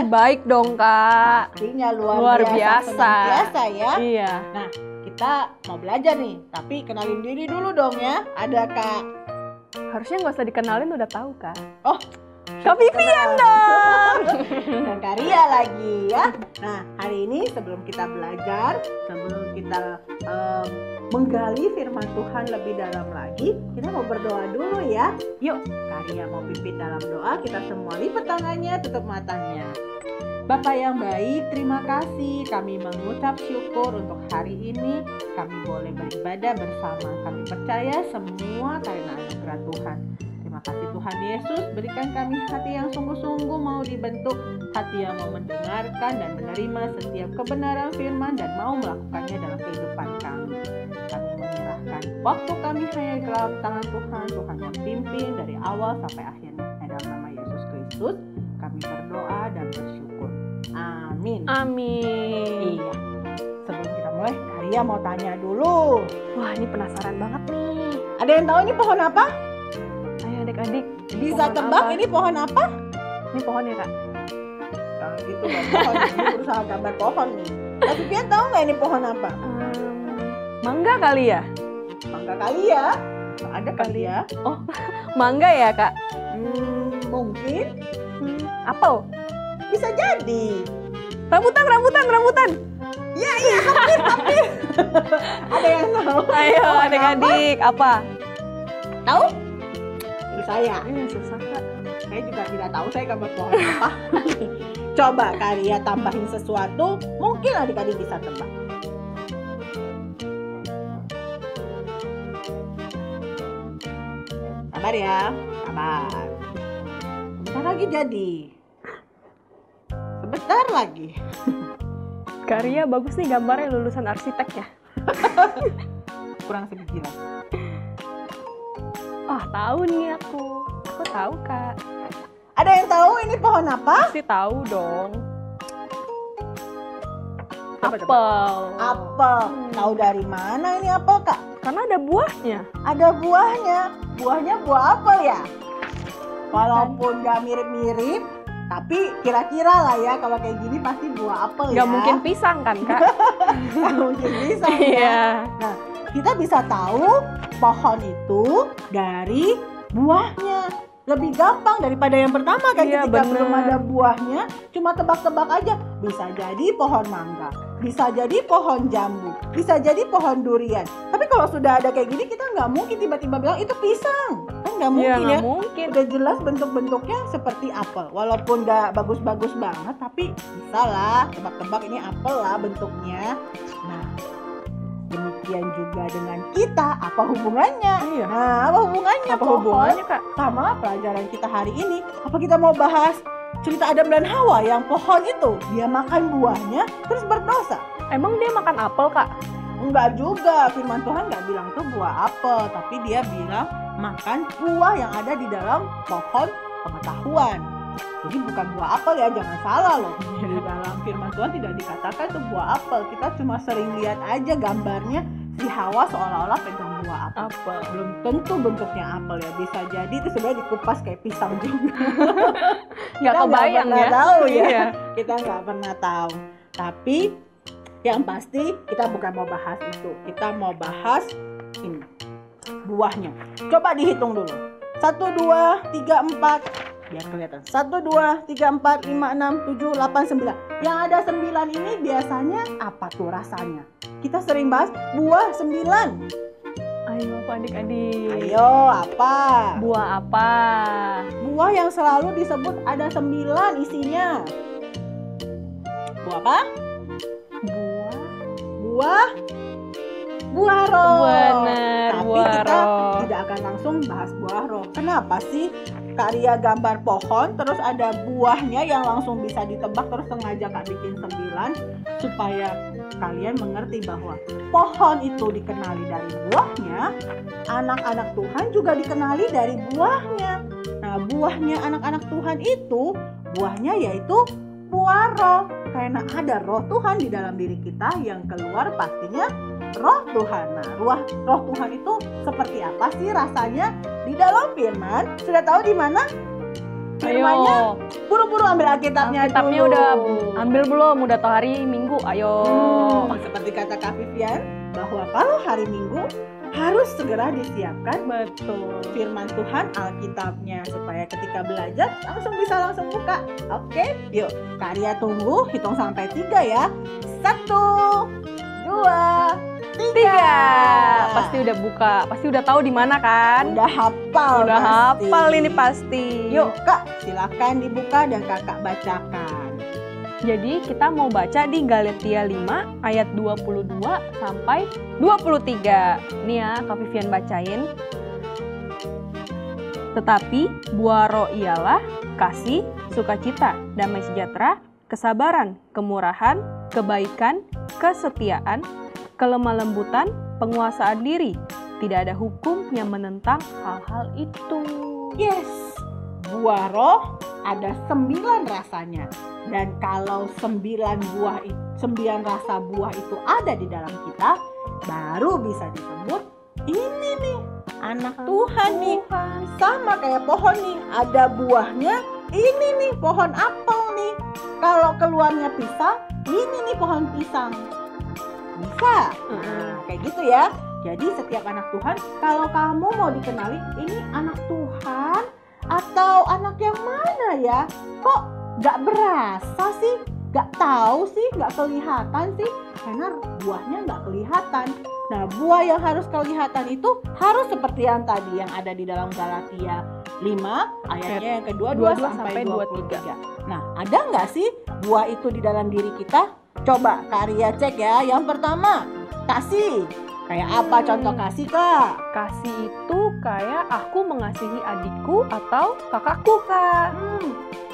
Pasti baik dong, Kak. Pastinya Luar biasa. senang biasa ya. Iya. Nah, kita mau belajar nih, tapi kenalin diri dulu dong ya. Ada Kak. Harusnya nggak usah dikenalin, udah tahu, Kak. Oh, Kak Vivian dong. dan Karya lagi ya. Nah, hari ini sebelum kita belajar, sebelum kita menggali firman Tuhan lebih dalam lagi, kita mau berdoa dulu ya. Yuk, Karya mau pimpin dalam doa, kita semua lipat tangannya, tutup matanya. Bapa yang baik, terima kasih. Kami mengucap syukur untuk hari ini. Kami boleh beribadah bersama. Kami percaya semua karena anugerah Tuhan. Terima kasih Tuhan Yesus, berikan kami hati yang sungguh-sungguh mau dibentuk, hati yang mau mendengarkan dan menerima setiap kebenaran firman dan mau melakukannya dalam kehidupan kami. Kami menyerahkan waktu kami hanya di dalam tangan Tuhan. Tuhan yang pimpin dari awal sampai akhirnya. Dalam nama Yesus Kristus kami berdoa dan bersyukur. Amin. Amin. Iya. Sebelum kita mulai, Karya mau tanya dulu. Wah, ini penasaran banget nih. Ada yang tahu ini pohon apa? Ayo adik-adik. Bisa pohon tebak apa? ini pohon apa? Ini pohon ya, Kak? Kalau gitu nggak pohon, ini berusaha gambar pohon nih. Tapi Pian tahu nggak ini pohon apa? Mangga kali ya? Mangga kali ya? Ada kali ya? Oh, mangga ya, Kak? Mungkin Apel? bisa jadi. Rambutan. Iya, hampir. Ada yang tahu? Ayo Pohon adik-adik, apa? Tahu? Itu saya. Ini susah, Kak. Saya juga tidak tahu saya gambar pohon apa. Coba Karya tambahin sesuatu, mungkin adik-adik bisa tebak. Sabar ya, sabar. Sebentar lagi jadi. Sebentar lagi. Karya bagus nih gambarnya, lulusan arsitek ya. Kurang sebijilan. Ah, tahu nih aku. Aku tahu, Kak. Ada yang tahu ini pohon apa? Pasti tahu dong. Coba. Apel. Apel. Tahu dari mana ini apel, Kak? Karena ada buahnya. Ada buahnya. Buahnya buah apel ya? Walaupun gak mirip-mirip, tapi kira-kira lah ya kalau kayak gini pasti buah apel ya. Gak mungkin pisang kan, Kak? Gak mungkin bisa ya. Iya. Nah, kita bisa tahu pohon itu dari buahnya. Lebih gampang daripada yang pertama kan, Iya, ketika bener. belum ada buahnya, cuma tebak-tebak aja. Bisa jadi pohon mangga, bisa jadi pohon jambu, bisa jadi pohon durian. Tapi kalau sudah ada kayak gini, kita nggak mungkin tiba-tiba bilang itu pisang. Kan nggak mungkin Iya, ya. nggak mungkin. Udah jelas bentuk-bentuknya seperti apel. Walaupun nggak bagus-bagus banget, tapi bisa lah tebak-tebak ini apel lah bentuknya. Nah, demikian juga dengan kita, apa hubungannya? Iya. Nah, apa hubungannya? Apa pohon hubungannya, Kak? sama pelajaran kita hari ini? Apa kita mau bahas cerita Adam dan Hawa yang pohon itu dia makan buahnya terus berdosa? Emang dia makan apel, Kak? Enggak juga, firman Tuhan nggak bilang itu buah apel, tapi dia bilang makan buah yang ada di dalam pohon pengetahuan. Jadi bukan buah apel ya, jangan salah loh. Di dalam firman Tuhan tidak dikatakan itu buah apel. Kita cuma sering lihat aja gambarnya si Hawa seolah-olah pegang buah apel. Apel. Belum tentu bentuknya apel ya, bisa jadi itu sebenarnya dikupas kayak pisang juga. Nggak Kita kebayang pernah ya. tahu ya. Iya. Kita nggak pernah tahu. Tapi yang pasti kita bukan mau bahas itu. Kita mau bahas ini, buahnya. Coba dihitung dulu. 1, 2, 3, 4. Biar kelihatan. 1, 2, 3, 4, 5, 6, 7, 8, 9. Yang ada 9 ini biasanya apa tuh rasanya? Kita sering bahas buah 9. Ayo, apa adik-adik? Ayo, apa? Buah apa? Buah yang selalu disebut ada 9 isinya. Buah apa? Buah roh. Bener, Tapi buah kita roh. tidak akan langsung bahas buah roh. Kenapa sih Karya gambar pohon terus ada buahnya yang langsung bisa ditebak, terus sengaja Kak bikin 9 supaya kalian mengerti bahwa pohon itu dikenali dari buahnya, anak-anak Tuhan juga dikenali dari buahnya. Nah, buahnya anak-anak Tuhan itu, buahnya yaitu buah roh. Karena ada roh Tuhan di dalam diri kita, yang keluar pastinya roh Tuhan. Nah, roh Tuhan itu seperti apa sih rasanya? Di dalam firman, sudah tahu di mana? firmannya. Ayo. Buru-buru ambil Alkitabnya Alkitabnya dulu. udah ambil belum? Udah tahu hari Minggu? Ayo. Seperti kata Kak Vivian, bahwa kalau hari Minggu harus segera disiapkan Betul. firman Tuhan Alkitabnya supaya ketika belajar langsung buka. Oke, yuk Karya tunggu, hitung sampai 3 ya. 1, 2, 3. Pasti udah buka, pasti udah tahu di mana kan? Udah hafal. Udah pasti. hafal ini pasti. Yuk Kak, silakan dibuka dan Kakak bacakan. Jadi kita mau baca di Galatia 5 ayat 22 sampai 23. Nih ya, Kak Vivian bacain. Tetapi buah roh ialah kasih, sukacita, damai sejahtera, kesabaran, kemurahan, kebaikan, kesetiaan, kelemah lembutan, penguasaan diri. Tidak ada hukum yang menentang hal-hal itu. Yes, buah roh ada 9 rasanya. Dan kalau 9 rasa buah itu ada di dalam kita, baru bisa disebut ini nih anak Tuhan nih. Sama kayak pohon nih, ada buahnya. Ini nih pohon apel nih. Kalau keluarnya pisang, ini nih pohon pisang. Bisa. Nah, kayak gitu ya. Jadi setiap anak Tuhan, kalau kamu mau dikenali ini anak Tuhan atau anak yang mana ya? Kok gak berasa sih? Gak tahu sih? Gak kelihatan sih? Karena buahnya gak kelihatan. Nah, buah yang harus kelihatan itu harus seperti yang tadi yang ada di dalam Galatia 5 ayatnya yang kedua 2 sampai 23. Nah, ada nggak sih buah itu di dalam diri kita? Coba Karya cek ya. Yang pertama, kasih. Kayak apa contoh kasih, Kak? Kasih itu kayak aku mengasihi adikku atau kakakku, Kak.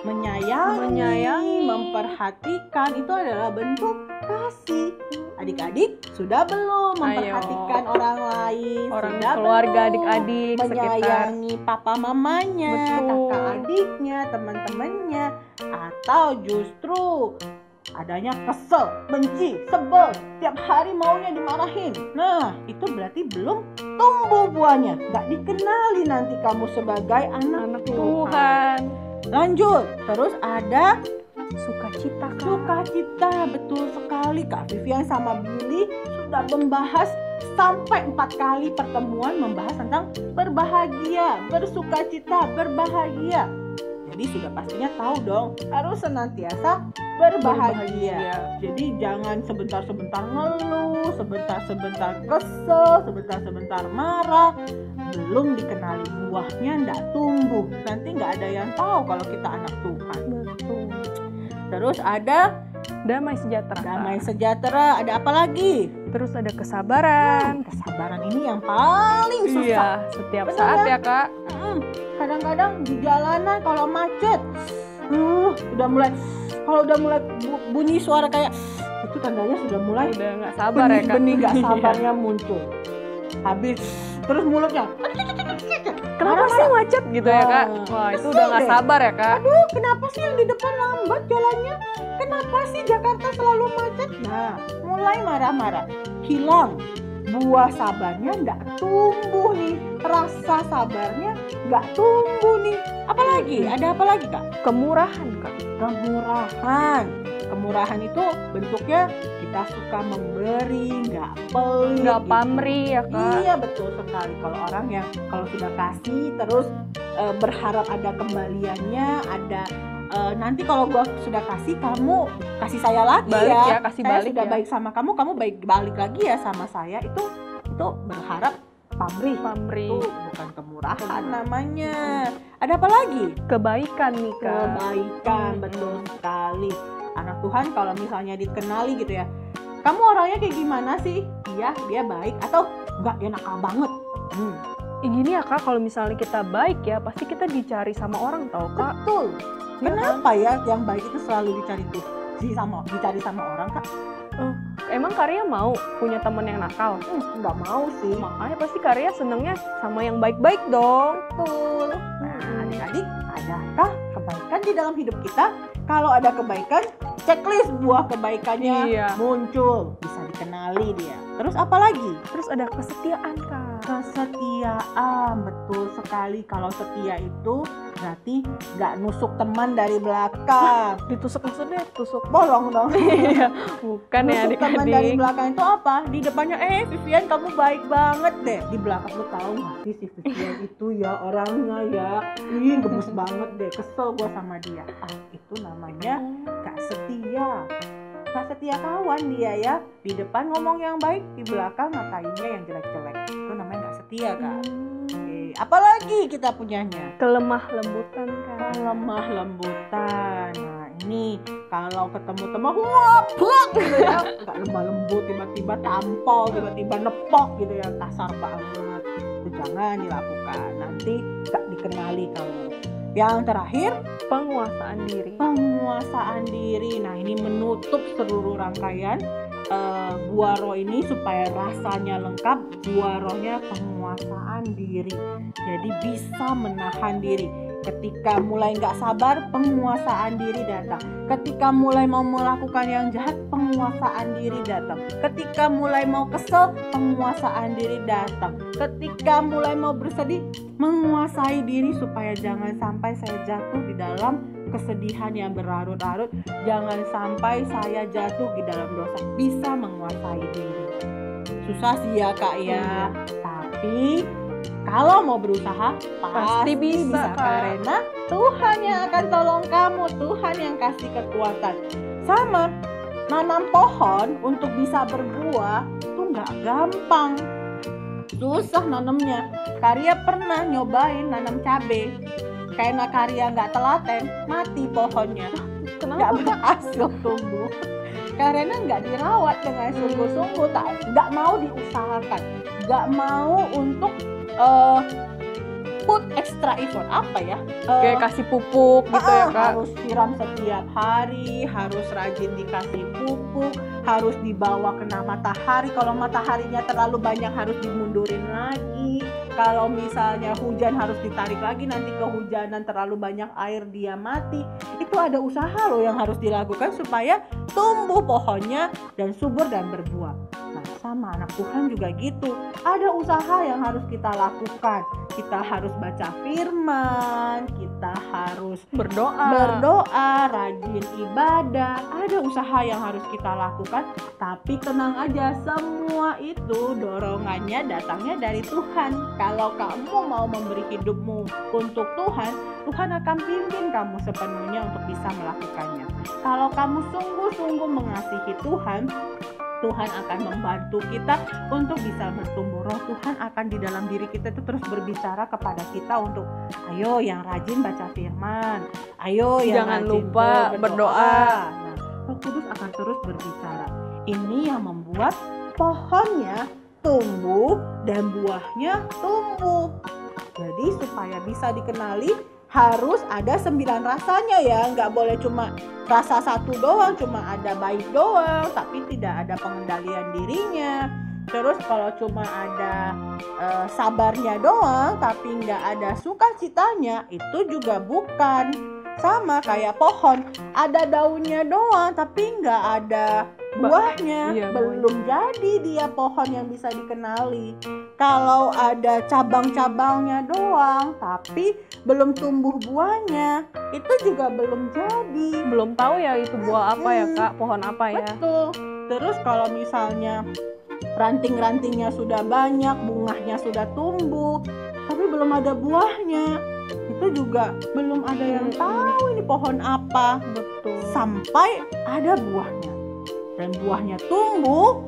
Menyayangi, memperhatikan itu adalah bentuk kasih. Adik-adik sudah belum memperhatikan orang lain? Orang sudah keluarga, belum adik-adik, menyayangi papa mamanya, Betul. kakak adiknya, teman-temannya, atau justru adanya kesel, benci, sebel, tiap hari maunya dimarahin. Nah, itu berarti belum tumbuh buahnya. Gak dikenali nanti kamu sebagai anak Tuhan. Lanjut, terus ada Sukacita, Kak. sukacita. Betul sekali, Kak Vivian sama Billy sudah membahas sampai 4 kali pertemuan membahas tentang berbahagia, bersukacita, berbahagia. Jadi sudah pastinya tahu dong, harus senantiasa berbahagia. Jadi jangan sebentar-sebentar ngeluh, sebentar-sebentar kesel, sebentar-sebentar marah. Belum dikenali buahnya ndak tumbuh. Nanti nggak ada yang tahu kalau kita anak Tuhan. Betul. Terus ada Damai sejahtera. damai sejahtera. Ada apa lagi? Terus ada kesabaran. Kesabaran ini yang paling susah. Iya, setiap Bener saat kan? ya, Kak. Kadang-kadang di jalanan kalau macet, kalau udah mulai bunyi suara kayak itu tandanya sudah mulai Udah nggak sabar ya, Kak. benih nggak sabarnya muncul. Habis terus mulutnya. Kenapa Marah, sih macet gitu ya, Kak? Nah, Wah, itu kesel udah nggak deh. sabar ya, Kak. Aduh, kenapa sih yang di depan lambat jalannya? Kenapa sih Jakarta selalu macet? Nah, mulai marah-marah. Hilang. Buah sabarnya nggak tumbuh nih. Rasa sabarnya nggak tumbuh nih. Apalagi? Ada apa lagi, Kak? Kemurahan, Kak. Kemurahan. Kemurahan itu bentuknya kita suka memberi, nggak pelit, Nggak gitu. pamrih ya, Kak. Iya, betul sekali. Kalau orang yang kalau sudah kasih terus berharap ada kembaliannya, ada nanti kalau gua sudah kasih, kamu kasih saya lagi Balik ya. ya, kasih Saya balik sudah ya. baik sama kamu baik balik lagi ya sama saya. Itu berharap pamrih. Pamrih. Itu bukan kemurahan namanya. Ada apa lagi? Kebaikan nih, Kak. Kebaikan, betul sekali. Anak Tuhan kalau misalnya dikenali gitu ya, kamu orangnya kayak gimana sih? Iya, dia baik atau enggak, dia nakal banget. Gini ya, Kak, kalau misalnya kita baik ya, pasti kita dicari sama orang tau, Kak. Betul. Iya Kenapa ya yang baik itu selalu dicari sama orang, Kak? Emang Karya mau punya temen yang nakal? Enggak mau sih. Makanya pasti Karya senengnya sama yang baik-baik dong. Betul. Nah, adik-adik, adakah kebaikan di dalam hidup kita? Kalau ada kebaikan, checklist buah kebaikannya Iya. muncul, bisa dikenali dia. Terus apa lagi? Terus ada kesetiaan, Kak. Kesetiaan, betul sekali. Kalau setia itu Berarti nggak nusuk teman dari belakang. Ditusuk maksudnya tusuk Bolong dong. iya bukan ya Nusuk teman dari adik-adik. belakang itu apa? Di depannya, Vivian kamu baik banget deh. Di belakang lu tahu nggak sih si Vivian itu ya orangnya ya, gemes banget deh. Kesel gua sama dia. Itu namanya gak setia. Gak setia kawan dia ya. Di depan ngomong yang baik, di belakang ngatainnya yang jelek-jelek. Itu namanya gak setia kan. Apalagi kita punyanya Kelemah lembutan kan. lemah lembutan. Nah ini kalau ketemu teman waplak gitu ya, nggak lemah lembut, tiba-tiba tampol, tiba-tiba nepok gitu ya, kasar banget. Itu jangan dilakukan, nanti nggak dikenali kamu. Yang terakhir, Penguasaan diri. penguasaan diri. Nah ini menutup seluruh rangkaian buah roh ini supaya rasanya lengkap. Buah rohnya penguasaan diri, jadi bisa menahan diri. Ketika mulai nggak sabar, penguasaan diri datang. Ketika mulai mau melakukan yang jahat, penguasaan diri datang. Ketika mulai mau kesel, penguasaan diri datang. Ketika mulai mau bersedih, menguasai diri supaya jangan sampai saya jatuh di dalam kesedihan yang berlarut-larut. Jangan sampai saya jatuh di dalam dosa. Bisa menguasai diri. Susah sih ya kak ya, tapi kalau mau berusaha pasti bisa Kak. karena Tuhan yang akan tolong kamu, Tuhan yang kasih kekuatan. Sama nanam pohon untuk bisa berbuah itu nggak gampang, susah nanamnya. Karya pernah nyobain nanam cabai, karena Karya nggak telaten, mati pohonnya, nggak Kenapa? berhasil tumbuh. Karena nggak dirawat dengan sungguh-sungguh, nggak mau diusahakan, nggak mau untuk put extra effort. Apa ya? Kayak kasih pupuk gitu ya kak. Harus siram setiap hari, harus rajin dikasih pupuk, harus dibawa kena matahari. Kalau mataharinya terlalu banyak harus dimundurin lagi. Kalau misalnya hujan harus ditarik lagi, nanti kehujanan terlalu banyak air dia mati. Itu ada usaha loh yang harus dilakukan supaya tumbuh pohonnya dan subur dan berbuah. Nah sama anak Tuhan juga gitu, ada usaha yang harus kita lakukan. Kita harus baca firman, kita harus berdoa, rajin ibadah. Ada usaha yang harus kita lakukan, tapi tenang aja, semua itu dorongannya datangnya dari Tuhan. Kalau kamu mau memberi hidupmu untuk Tuhan, Tuhan akan pimpin kamu sepenuhnya untuk bisa melakukannya. Kalau kamu sungguh-sungguh mengasihi Tuhan, Tuhan akan membantu kita untuk bisa bertumbuh. Roh Tuhan akan di dalam diri kita itu terus berbicara kepada kita untuk ayo yang rajin baca firman, ayo yang Jangan rajin lupa berdoa. Nah, Roh Kudus akan terus berbicara. Ini yang membuat pohonnya tumbuh dan buahnya tumbuh. Jadi supaya bisa dikenali harus ada 9 rasanya ya, nggak boleh cuma rasa satu doang, cuma ada baik doang, tapi tidak ada pengendalian dirinya. Terus kalau cuma ada sabarnya doang, tapi nggak ada sukacitanya, itu juga bukan. Sama kayak pohon, ada daunnya doang, tapi nggak ada buahnya, Iya, belum jadi dia pohon yang bisa dikenali. Kalau ada cabang-cabangnya doang, tapi belum tumbuh buahnya, itu juga belum jadi. Belum tahu ya itu buah apa ya kak, pohon apa ya. Betul. Terus kalau misalnya ranting-rantingnya sudah banyak, bunganya sudah tumbuh, tapi belum ada buahnya, itu juga belum ada yang tahu ini pohon apa. Betul. Sampai ada buahnya, dan buahnya tumbuh,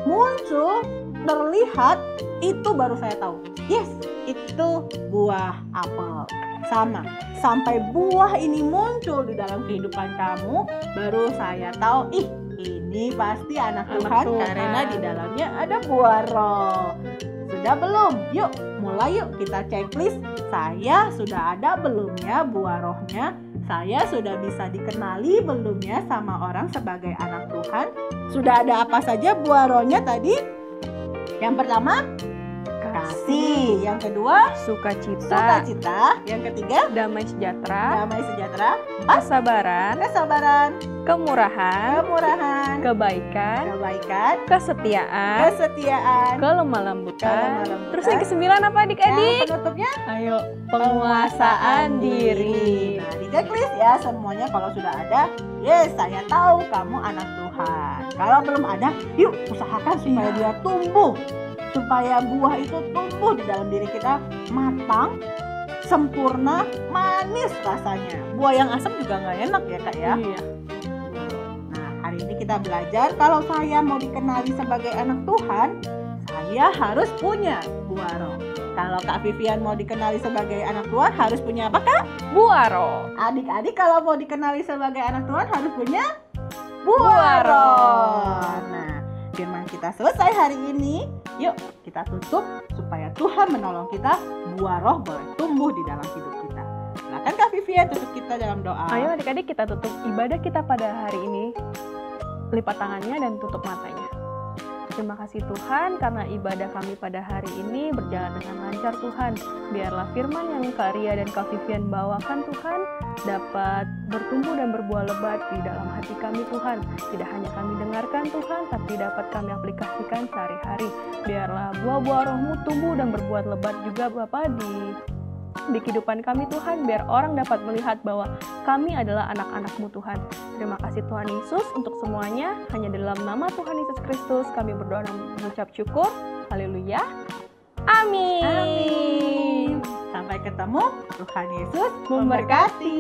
muncul, terlihat, itu baru saya tahu, yes, itu buah apel. Sama, sampai buah ini muncul di dalam kehidupan kamu, baru saya tahu, ini pasti anak Tuhan, karena di dalamnya ada buah roh. Sudah belum? Yuk, mulai yuk kita checklist. Saya sudah ada belumnya buah rohnya? Saya sudah bisa dikenali belumnya sama orang sebagai anak Tuhan? Sudah ada apa saja buah rohnya tadi? Yang pertama, kasih. Yang kedua, sukacita. sukacita. Yang ketiga, Damai sejahtera. damai sejahtera. Kesabaran. Kesabaran, Kemurahan. kemurahan, Kebaikan. kebaikan, Kesetiaan. kesetiaan. Kelemah lembutan. Kelemah lembutan. Terus yang ke-9 apa Yang adik-adik? penutupnya, Ayo, penguasaan diri. Nah, di checklist ya semuanya kalau sudah ada, yes saya tahu kamu anak Tuhan. Kalau belum ada, yuk usahakan supaya dia tumbuh. Supaya buah itu tumbuh di dalam diri kita matang, sempurna, manis rasanya. Buah yang asam juga nggak enak ya kak ya. Iya. Nah hari ini kita belajar kalau saya mau dikenali sebagai anak Tuhan, saya harus punya buah roh. Kalau Kak Vivian mau dikenali sebagai anak Tuhan harus punya apa kak? Buah roh. Adik-adik kalau mau dikenali sebagai anak Tuhan harus punya Buah buah roh. roh. Nah, firman kita selesai hari ini. Yuk kita tutup supaya Tuhan menolong kita. Buah roh boleh tumbuh di dalam hidup kita. Silakan Kak Vivian tutup kita dalam doa. Ayo adik-adik kita tutup ibadah kita pada hari ini. Lipat tangannya dan tutup matanya. Terima kasih Tuhan karena ibadah kami pada hari ini berjalan dengan lancar Tuhan. Biarlah firman yang Kak Ria dan Kak Vivian bawakan Tuhan dapat bertumbuh dan berbuah lebat di dalam hati kami Tuhan. Tidak hanya kami dengarkan Tuhan, tapi dapat kami aplikasikan sehari-hari. Biarlah buah-buah roh-Mu tumbuh dan berbuah lebat juga Bapa di kehidupan kami Tuhan, biar orang dapat melihat bahwa kami adalah anak-anak-Mu Tuhan. Terima kasih Tuhan Yesus untuk semuanya. Hanya dalam nama Tuhan Yesus Kristus kami berdoa dan mengucap syukur. Haleluya. Amin. Amin. Sampai ketemu. Tuhan Yesus Memberkati.